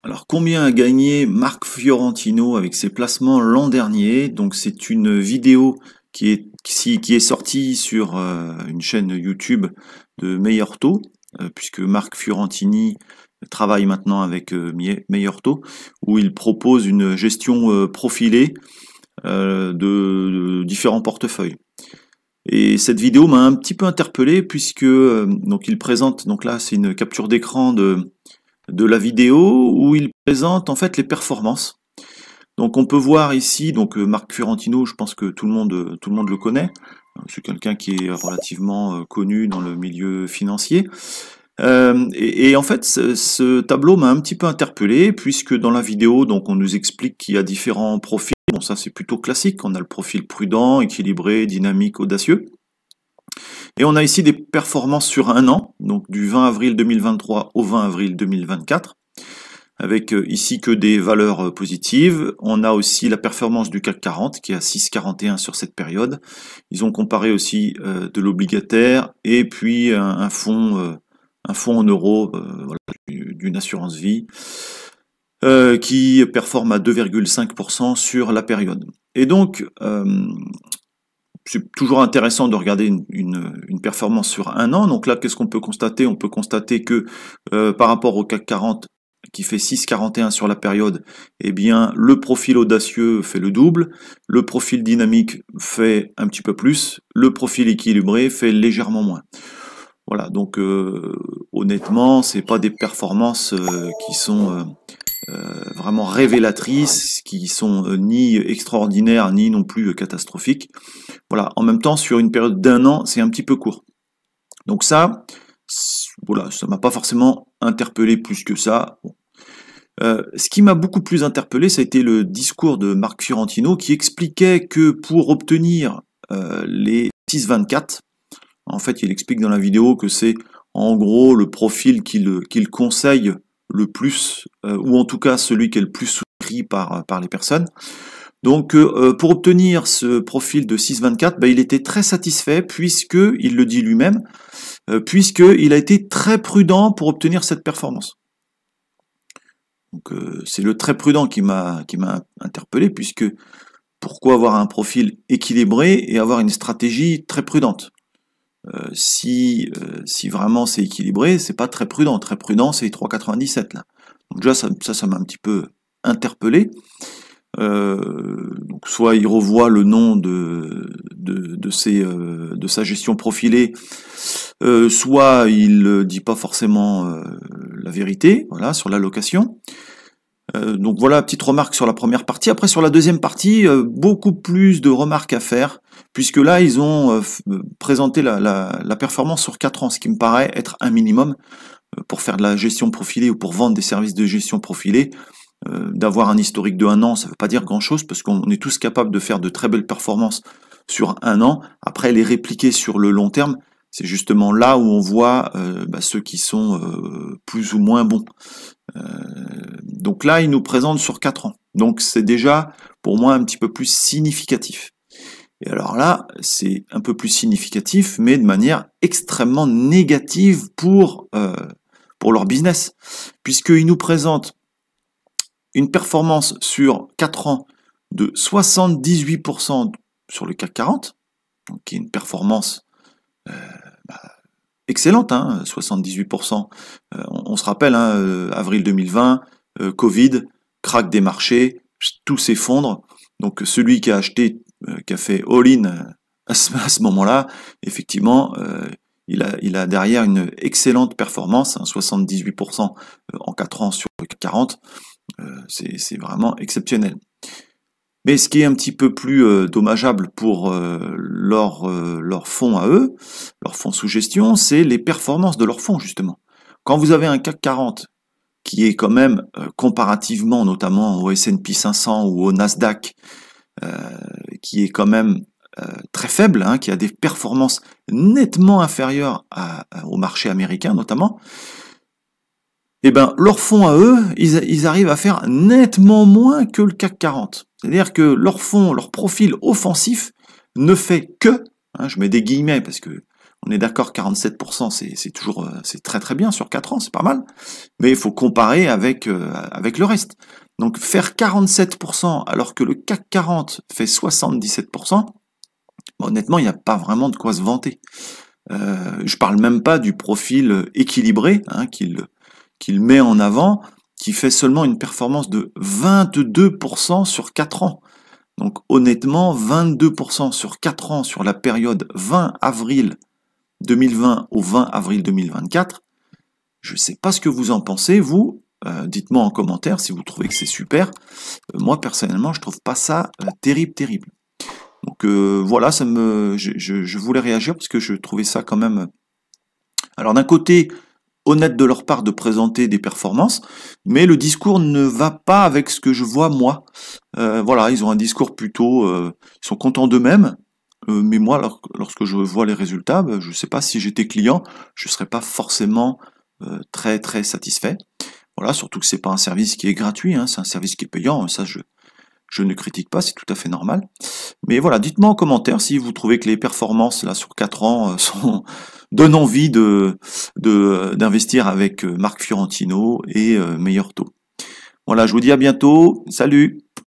Alors, combien a gagné Marc Fiorentino avec ses placements l'an dernier? Donc, c'est une vidéo qui est sortie sur une chaîne YouTube de Meilleur Taux, puisque Marc Fiorentini travaille maintenant avec Meilleur Taux, où il propose une gestion profilée de différents portefeuilles. Et cette vidéo m'a un petit peu interpellé puisque donc il présente, donc là c'est une capture d'écran de la vidéo où il présente en fait les performances. Donc on peut voir ici donc Marc Fiorentino, je pense que tout le monde le connaît. C'est quelqu'un qui est relativement connu dans le milieu financier. Et en fait, ce tableau m'a un petit peu interpellé puisque dans la vidéo, donc on nous explique qu'il y a différents profils. Bon, ça c'est plutôt classique. On a le profil prudent, équilibré, dynamique, audacieux. Et on a ici des performances sur un an, donc du 20 avril 2023 au 20 avril 2024, avec ici que des valeurs positives. On a aussi la performance du CAC 40 qui est à 6,41 sur cette période. Ils ont comparé aussi de l'obligataire et puis un fonds en euros, voilà, d'une assurance vie, qui performe à 2,5% sur la période. Et donc, c'est toujours intéressant de regarder une performance sur un an. Donc là, qu'est-ce qu'on peut constater? On peut constater que par rapport au CAC 40 qui fait 6,41 sur la période, eh bien le profil audacieux fait le double, le profil dynamique fait un petit peu plus, le profil équilibré fait légèrement moins. Voilà, donc honnêtement, c'est pas des performances qui sont vraiment révélatrices, qui sont ni extraordinaires ni non plus catastrophiques. Voilà, en même temps, sur une période d'un an, c'est un petit peu court. Donc ça, voilà, ça m'a pas forcément interpellé plus que ça. Bon. Ce qui m'a beaucoup plus interpellé, ça a été le discours de Marc Fiorentino qui expliquait que pour obtenir les 6,24, en fait, il explique dans la vidéo que c'est en gros le profil qu'il conseille le plus, ou en tout cas celui qui est le plus souscrit par les personnes. Donc pour obtenir ce profil de 6,24, il était très satisfait puisque, il le dit lui-même, puisqu'il a été très prudent pour obtenir cette performance. Donc c'est le très prudent qui m'a interpellé, puisque pourquoi avoir un profil équilibré et avoir une stratégie très prudente? Si vraiment c'est équilibré, c'est pas très prudent. Très prudent, c'est 3,97 là. Donc déjà ça m'a un petit peu interpellé. Donc soit il revoit le nom de sa gestion profilée, soit il dit pas forcément la vérité, voilà, sur l'allocation. Donc voilà, petite remarque sur la première partie. Après sur la deuxième partie, beaucoup plus de remarques à faire, puisque là ils ont présenté la performance sur 4 ans, ce qui me paraît être un minimum pour faire de la gestion profilée ou pour vendre des services de gestion profilée. D'avoir un historique de 1 an, ça ne veut pas dire grand-chose, parce qu'on est tous capables de faire de très belles performances sur 1 an. Après, les répliquer sur le long terme, c'est justement là où on voit ceux qui sont plus ou moins bons. Donc là, il nous présente sur 4 ans. Donc c'est déjà, pour moi, un petit peu plus significatif. Et alors là, c'est un peu plus significatif, mais de manière extrêmement négative pour leur business, puisqu'il nous présente une performance sur 4 ans de 78% sur le CAC 40, donc qui est une performance excellente, 78%. On se rappelle, avril 2020, Covid, crack des marchés, tout s'effondre. Donc celui qui a acheté, qui a fait all-in à ce moment-là, effectivement, il a derrière une excellente performance, 78% en 4 ans sur le CAC 40. C'est vraiment exceptionnel. Mais ce qui est un petit peu plus dommageable pour leur fonds à eux, leur fonds sous gestion, c'est les performances de leur fonds, justement. Quand vous avez un CAC 40 qui est quand même comparativement, notamment au S&P 500 ou au Nasdaq, qui est quand même très faible, qui a des performances nettement inférieures au marché américain notamment, eh ben, leurs fonds à eux, ils arrivent à faire nettement moins que le CAC 40. C'est-à-dire que leur fonds, leur profil offensif ne fait que, je mets des guillemets parce que On est d'accord, 47%, c'est toujours, c'est très très bien sur 4 ans, c'est pas mal. Mais il faut comparer avec le reste. Donc faire 47% alors que le CAC 40 fait 77%, honnêtement, il n'y a pas vraiment de quoi se vanter. Je parle même pas du profil équilibré hein, qu'il met en avant, qui fait seulement une performance de 22% sur 4 ans. Donc honnêtement, 22% sur 4 ans sur la période 20 avril 2020 au 20 avril 2024, je ne sais pas ce que vous en pensez, vous. Dites-moi en commentaire si vous trouvez que c'est super. Moi, personnellement, je trouve pas ça terrible, terrible. Donc voilà, je voulais réagir parce que je trouvais ça quand même. Alors d'un côté, honnête de leur part de présenter des performances, mais le discours ne va pas avec ce que je vois moi. Voilà, ils ont un discours plutôt, ils sont contents d'eux-mêmes. Mais moi, lorsque je vois les résultats, je ne sais pas si j'étais client, je ne serais pas forcément très très satisfait. Voilà, surtout que c'est pas un service qui est gratuit, hein, c'est un service qui est payant. Ça, je ne critique pas, c'est tout à fait normal. Mais voilà, dites-moi en commentaire si vous trouvez que les performances là sur 4 ans donnent envie d'investir avec Marc Fiorentino et Meilleur Taux. Voilà, je vous dis à bientôt. Salut!